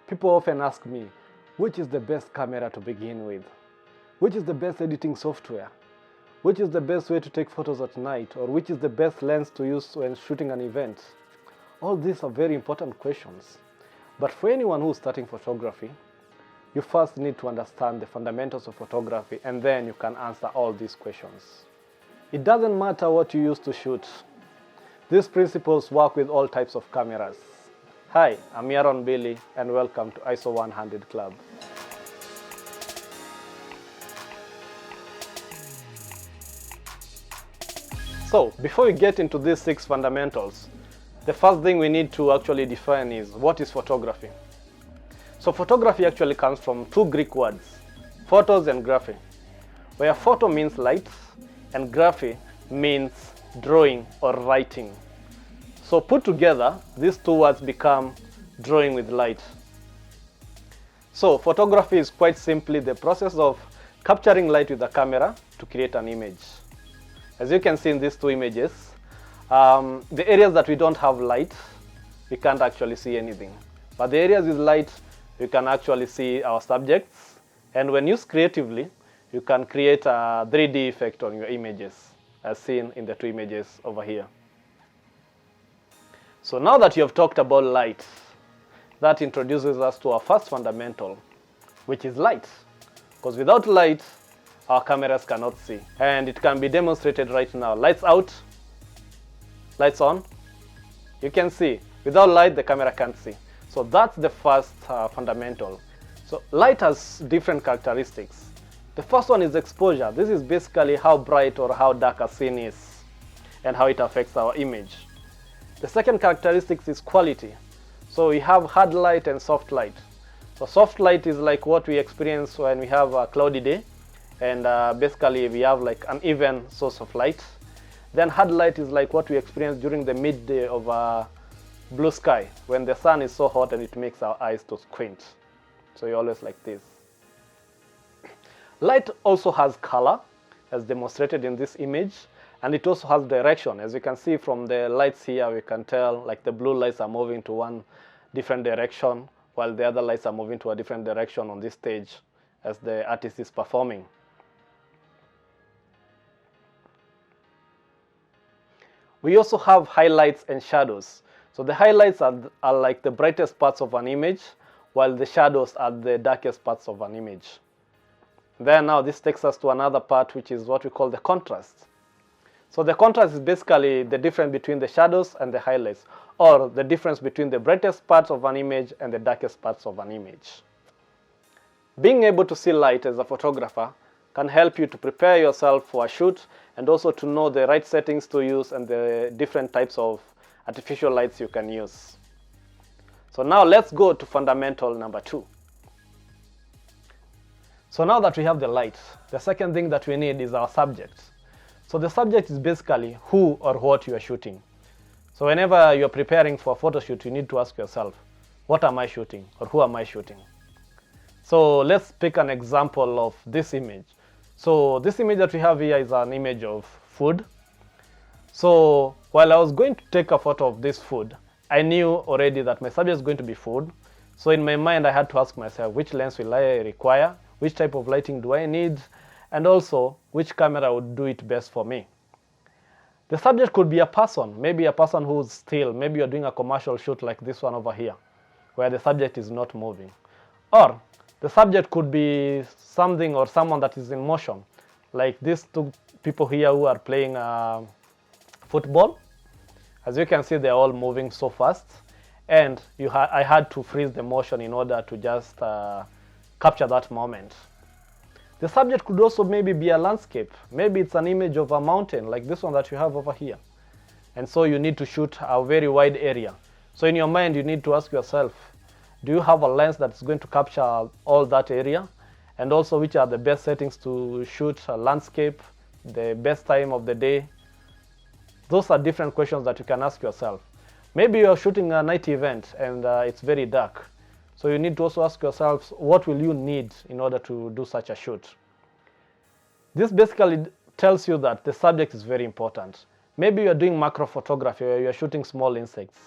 People often ask me, which is the best camera to begin with? Which is the best editing software? Which is the best way to take photos at night? Or which is the best lens to use when shooting an event? All these are very important questions. But for anyone who's starting photography, you first need to understand the fundamentals of photography, and then you can answer all these questions. It doesn't matter what you use to shoot. These principles work with all types of cameras. Hi, I'm Miaron and welcome to ISO 100 Club. So, before we get into these 6 fundamentals, the first thing we need to actually define is what is photography. So photography actually comes from 2 Greek words, photos and graphy, where photo means light and graphy means drawing or writing. So put together, these 2 words become drawing with light. So photography is quite simply the process of capturing light with a camera to create an image. As you can see in these 2 images, the areas that we don't have light, we can't actually see anything. But the areas with light, you can actually see our subjects. And when used creatively, you can create a 3D effect on your images, as seen in the 2 images over here. So now that you have talked about light, that introduces us to our first fundamental, which is light. Because without light, our cameras cannot see. And it can be demonstrated right now. Lights out, lights on, you can see. Without light, the camera can't see. So that's the first fundamental. So light has different characteristics. The first one is exposure. This is basically how bright or how dark a scene is and how it affects our image. The second characteristic is quality. So we have hard light and soft light. So soft light is like what we experience when we have a cloudy day, and basically we have like an even source of light. Then hard light is like what we experience during the midday of a blue sky, when the sun is so hot and it makes our eyes to squint. So you always like this. Light also has color, as demonstrated in this image, and it also has direction. As you can see from the lights here, we can tell like the blue lights are moving to one different direction, while the other lights are moving to a different direction on this stage as the artist is performing. We also have highlights and shadows. So the highlights are like the brightest parts of an image, while the shadows are the darkest parts of an image. Then now this takes us to another part, which is what we call the contrast. So the contrast is basically the difference between the shadows and the highlights, or the difference between the brightest parts of an image and the darkest parts of an image. Being able to see light as a photographer can help you to prepare yourself for a shoot, and also to know the right settings to use and the different types of artificial lights you can use. So now let's go to fundamental number 2. So now that we have the light, the second thing that we need is our subject. So the subject is basically who or what you are shooting. So whenever you're preparing for a photo shoot, you need to ask yourself, what am I shooting, or who am I shooting? So let's pick an example of this image. So this image that we have here is an image of food. So while I was going to take a photo of this food, I knew already that my subject is going to be food. So in my mind, I had to ask myself, which lens will I require? Which type of lighting do I need? And also, which camera would do it best for me? The subject could be a person, maybe a person who's still, maybe you're doing a commercial shoot like this one over here, where the subject is not moving. Or the subject could be something or someone that is in motion, like these 2 people here who are playing football. As you can see, they're all moving so fast, and I had to freeze the motion in order to just capture that moment. The subject could also maybe be a landscape. Maybe it's an image of a mountain like this one that you have over here. And so you need to shoot a very wide area. So in your mind, you need to ask yourself, do you have a lens that's going to capture all that area? And also, which are the best settings to shoot a landscape, the best time of the day? Those are different questions that you can ask yourself. Maybe you're shooting a night event and it's very dark. So you need to also ask yourselves, what will you need in order to do such a shoot? This basically tells you that the subject is very important. Maybe you're doing macro photography where you're shooting small insects.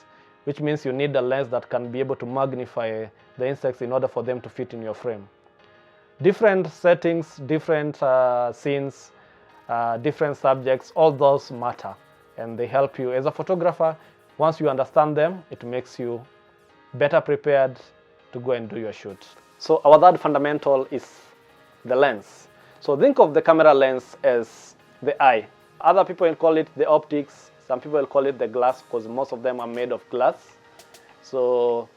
which means you need a lens that can be able to magnify the insects in order for them to fit in your frame. Different settings, different scenes, different subjects, all those matter, and they help you as a photographer. Once you understand them, it makes you better prepared to go and do your shoot. So our third fundamental is the lens. So think of the camera lens as the eye. Other people will call it the optics. Some people will call it the glass, because most of them are made of glass. So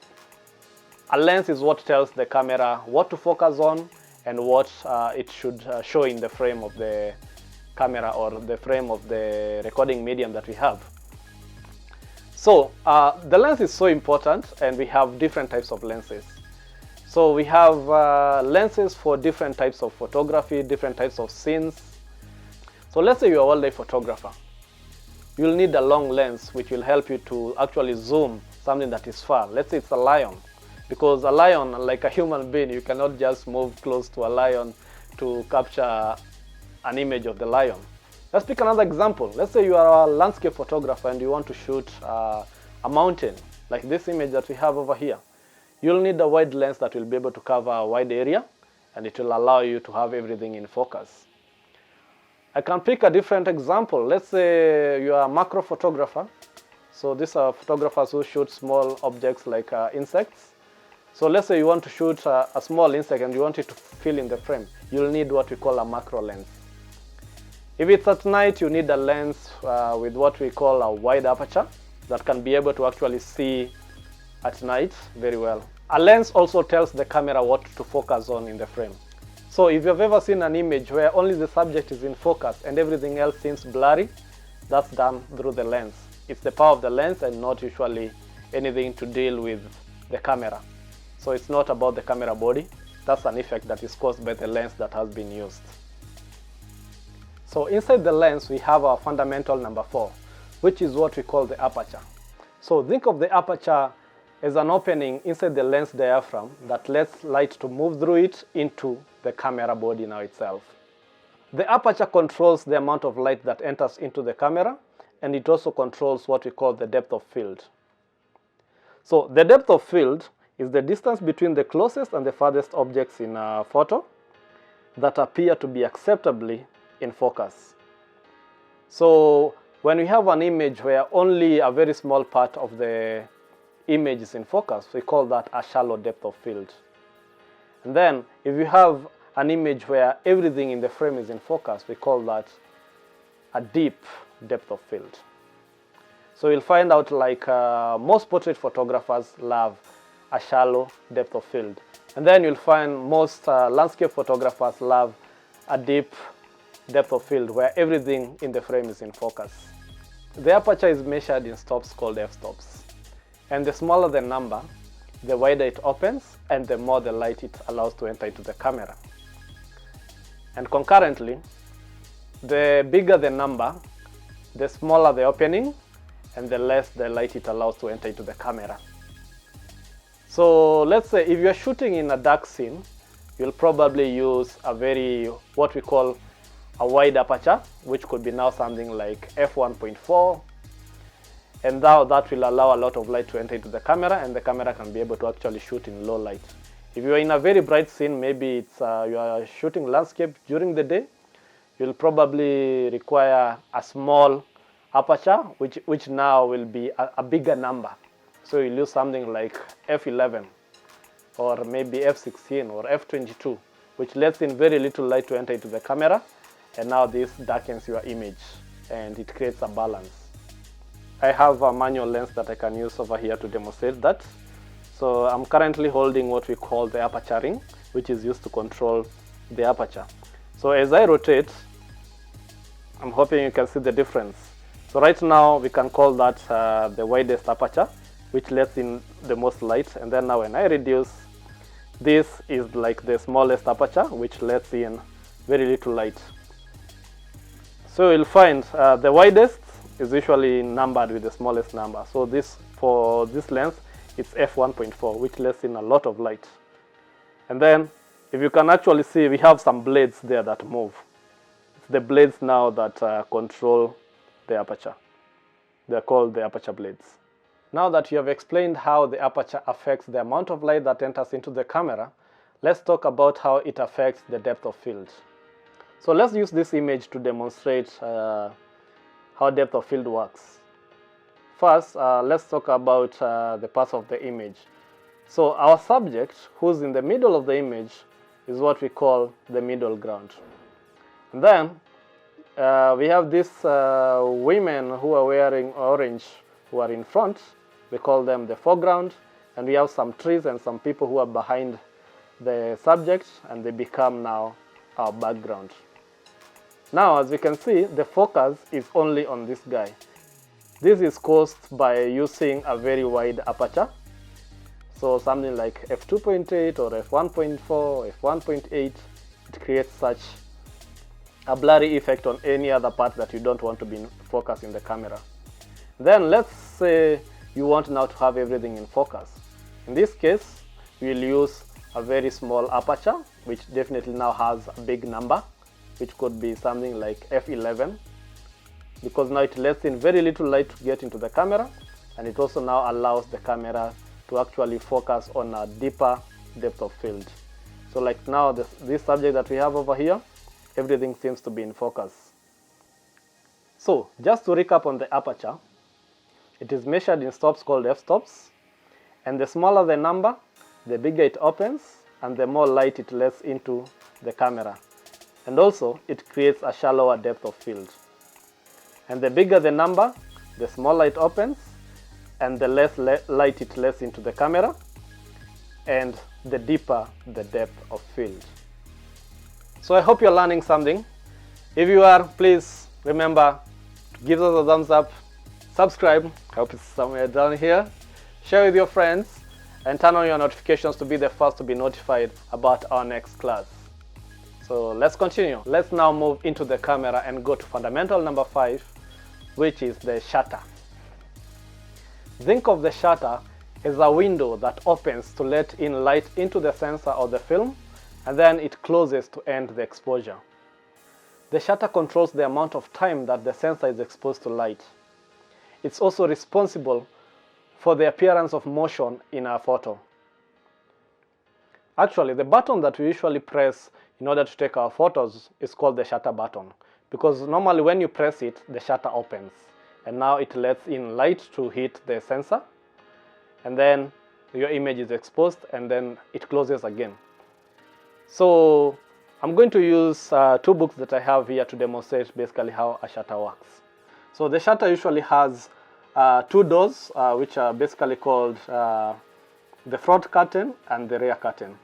a lens is what tells the camera what to focus on and what it should show in the frame of the camera or the frame of the recording medium that we have. So the lens is so important, and we have different types of lenses. So we have lenses for different types of photography, different types of scenes. So let's say you're a wildlife photographer. You'll need a long lens which will help you to actually zoom something that is far. Let's say it's a lion, because a lion, like a human being, you cannot just move close to a lion to capture an image of the lion. Let's pick another example. Let's say you are a landscape photographer and you want to shoot a mountain, like this image that we have over here. You'll need a wide lens that will be able to cover a wide area, and it will allow you to have everything in focus. I can pick a different example. Let's say you are a macro photographer. So these are photographers who shoot small objects like insects. So let's say you want to shoot a small insect and you want it to fill in the frame. You'll need what we call a macro lens. If it's at night, you need a lens with what we call a wide aperture that can be able to actually see at night very well. A lens also tells the camera what to focus on in the frame. So if you've ever seen an image where only the subject is in focus and everything else seems blurry, that's done through the lens. It's the power of the lens and not usually anything to deal with the camera. So it's not about the camera body. That's an effect that is caused by the lens that has been used. So inside the lens, we have our fundamental number 4, which is what we call the aperture. So think of the aperture as an opening inside the lens diaphragm that lets light to move through it into the camera body now itself. The aperture controls the amount of light that enters into the camera, and it also controls what we call the depth of field. So the depth of field is the distance between the closest and the farthest objects in a photo that appear to be acceptably in focus. So when we have an image where only a very small part of the image is in focus, we call that a shallow depth of field. And then if you have an image where everything in the frame is in focus, we call that a deep depth of field. So you'll find out like most portrait photographers love a shallow depth of field. And then you'll find most landscape photographers love a deep depth of field where everything in the frame is in focus. The aperture is measured in stops called f-stops. And the smaller the number, the wider it opens and the more the light it allows to enter into the camera. And concurrently, the bigger the number, the smaller the opening and the less the light it allows to enter into the camera. So let's say if you're shooting in a dark scene, you'll probably use what we call a wide aperture, which could be now something like f1.4. And now that will allow a lot of light to enter into the camera, and the camera can be able to actually shoot in low light. If you are in a very bright scene, maybe it's you are shooting landscape during the day, you'll probably require a small aperture, which now will be a bigger number. So you'll use something like f11 or maybe f16 or f22, which lets in very little light to enter into the camera, and now this darkens your image and it creates a balance. I have a manual lens that I can use over here to demonstrate that. So I'm currently holding what we call the aperture ring, which is used to control the aperture. So as I rotate, I'm hoping you can see the difference. So right now we can call that the widest aperture, which lets in the most light. And then now when I reduce, this is like the smallest aperture, which lets in very little light. So you'll find the widest is usually numbered with the smallest number. So for this lens, it's f1.4, which lets in a lot of light. And then if you can actually see, we have some blades there that move. It's the blades now that control the aperture. They're called the aperture blades. Now that you have explained how the aperture affects the amount of light that enters into the camera, let's talk about how it affects the depth of field. So let's use this image to demonstrate how depth of field works. First, let's talk about the parts of the image. So our subject, who's in the middle of the image, is what we call the middle ground. And then we have these women who are wearing orange who are in front. We call them the foreground. And we have some trees and some people who are behind the subject, and they become now our background. Now, as you can see, the focus is only on this guy. This is caused by using a very wide aperture. So something like f2.8 or f1.4, f1.8, it creates such a blurry effect on any other part that you don't want to be in focus in the camera. Then let's say you want now to have everything in focus. In this case, we'll use a very small aperture, which definitely now has a big number, which could be something like f11, because now it lets in very little light to get into the camera, and it also now allows the camera to actually focus on a deeper depth of field. So like now this subject that we have over here, everything seems to be in focus. So just to recap on the aperture, it is measured in stops called f-stops, and the smaller the number, the bigger it opens and the more light it lets into the camera. And also it creates a shallower depth of field. And the bigger the number, the smaller it opens and the less light it lets into the camera, and the deeper the depth of field. So I hope you're learning something. If you are, please remember to give us a thumbs up, subscribe, I hope it's somewhere down here, share with your friends, and turn on your notifications to be the first to be notified about our next class. So let's continue. Let's now move into the camera and go to fundamental number 5, which is the shutter. Think of the shutter as a window that opens to let in light into the sensor or the film, and then it closes to end the exposure. The shutter controls the amount of time that the sensor is exposed to light. It's also responsible for the appearance of motion in our photo. Actually, the button that we usually press in order to take our photos is called the shutter button, because normally when you press it, the shutter opens, and now it lets in light to hit the sensor, and then your image is exposed, and then it closes again. So I'm going to use 2 books that I have here to demonstrate basically how a shutter works. So the shutter usually has 2 doors, which are basically called the front curtain and the rear curtain.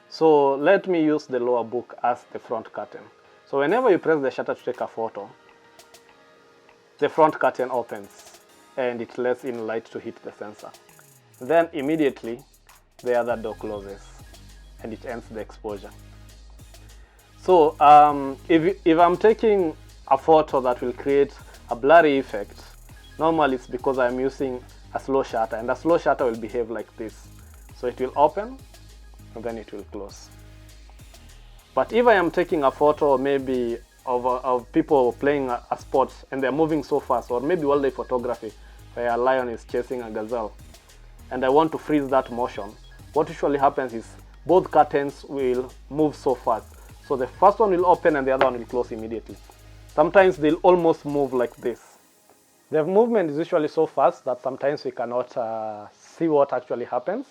So let me use the lower book as the front curtain. So whenever you press the shutter to take a photo, the front curtain opens and it lets in light to hit the sensor. Then immediately the other door closes and it ends the exposure. So if I'm taking a photo that will create a blurry effect, normally it's because I'm using a slow shutter, and a slow shutter will behave like this. So it will open and then it will close. But if I am taking a photo maybe of people playing a sport and they're moving so fast, or maybe wildlife photography where a lion is chasing a gazelle, and I want to freeze that motion, what usually happens is both curtains will move so fast. So the first one will open and the other one will close immediately. Sometimes they'll almost move like this. The movement is usually so fast that sometimes we cannot see what actually happens.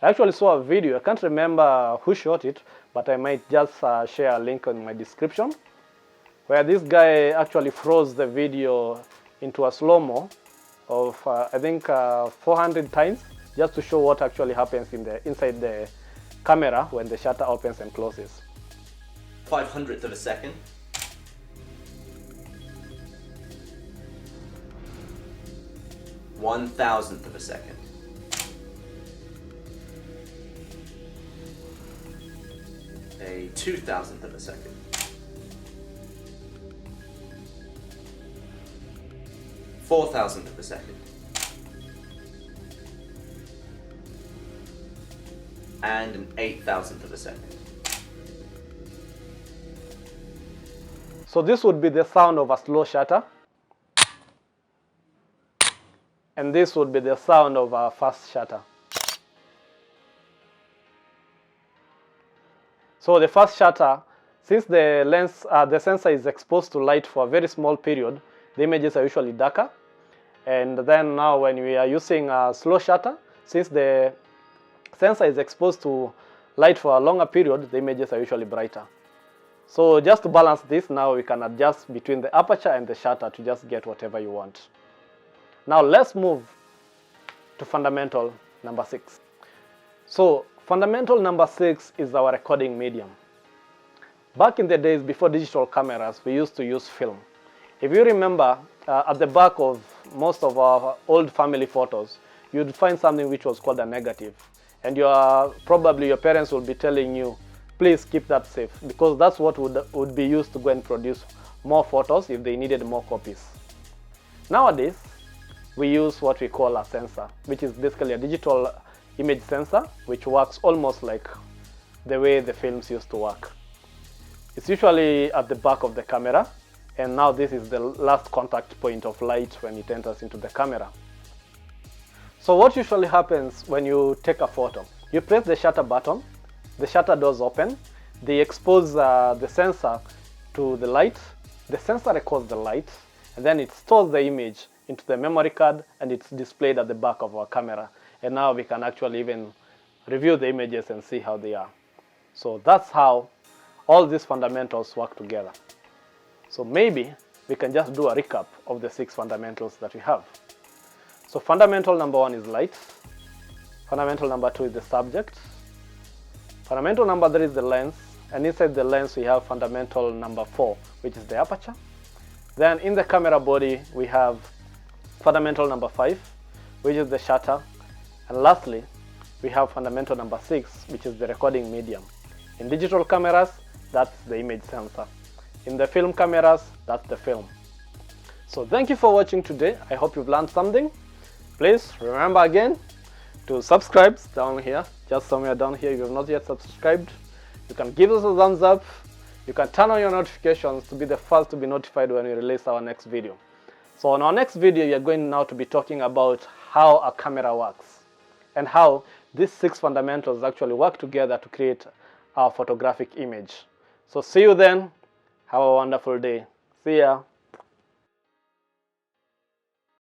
I actually saw a video, I can't remember who shot it, but I might just share a link in my description, where this guy actually froze the video into a slow-mo of I think 400 times, just to show what actually happens inside the camera when the shutter opens and closes. 500th of a second. 1,000th of a second. A 2,000th of a second. 4,000th of a second. And an 8,000th of a second. So this would be the sound of a slow shutter. And this would be the sound of our first shutter. So the first shutter, since the sensor is exposed to light for a very small period, the images are usually darker. And then now when we are using a slow shutter, since the sensor is exposed to light for a longer period, the images are usually brighter. So just to balance this, now we can adjust between the aperture and the shutter to just get whatever you want. Now let's move to fundamental number 6. So fundamental number 6 is our recording medium. Back in the days before digital cameras, we used to use film. If you remember, at the back of most of our old family photos, you'd find something which was called a negative. And probably your parents will be telling you, please keep that safe, because that's what would be used to go and produce more photos if they needed more copies. Nowadays, we use what we call a sensor, which is basically a digital image sensor, which works almost like the way the films used to work. It's usually at the back of the camera, and now this is the last contact point of light when it enters into the camera. So what usually happens when you take a photo? You press the shutter button, the shutter doors open, they expose the sensor to the light, the sensor records the light, and then it stores the image into the memory card, and it's displayed at the back of our camera. And now we can actually even review the images and see how they are. So that's how all these fundamentals work together. So maybe we can just do a recap of the 6 fundamentals that we have. So fundamental number 1 is light. Fundamental number 2 is the subject. Fundamental number 3 is the lens. And inside the lens we have fundamental number 4, which is the aperture. Then in the camera body we have fundamental number 5, which is the shutter. And lastly, we have fundamental number 6, which is the recording medium. In digital cameras, that's the image sensor. In the film cameras, that's the film. So thank you for watching today. I hope you've learned something. Please remember again to subscribe down here, just somewhere down here. If you have not yet subscribed, you can give us a thumbs up. You can turn on your notifications to be the first to be notified when we release our next video. So on our next video, we are going now to be talking about how a camera works and how these 6 fundamentals actually work together to create our photographic image. So see you then. Have a wonderful day. See ya.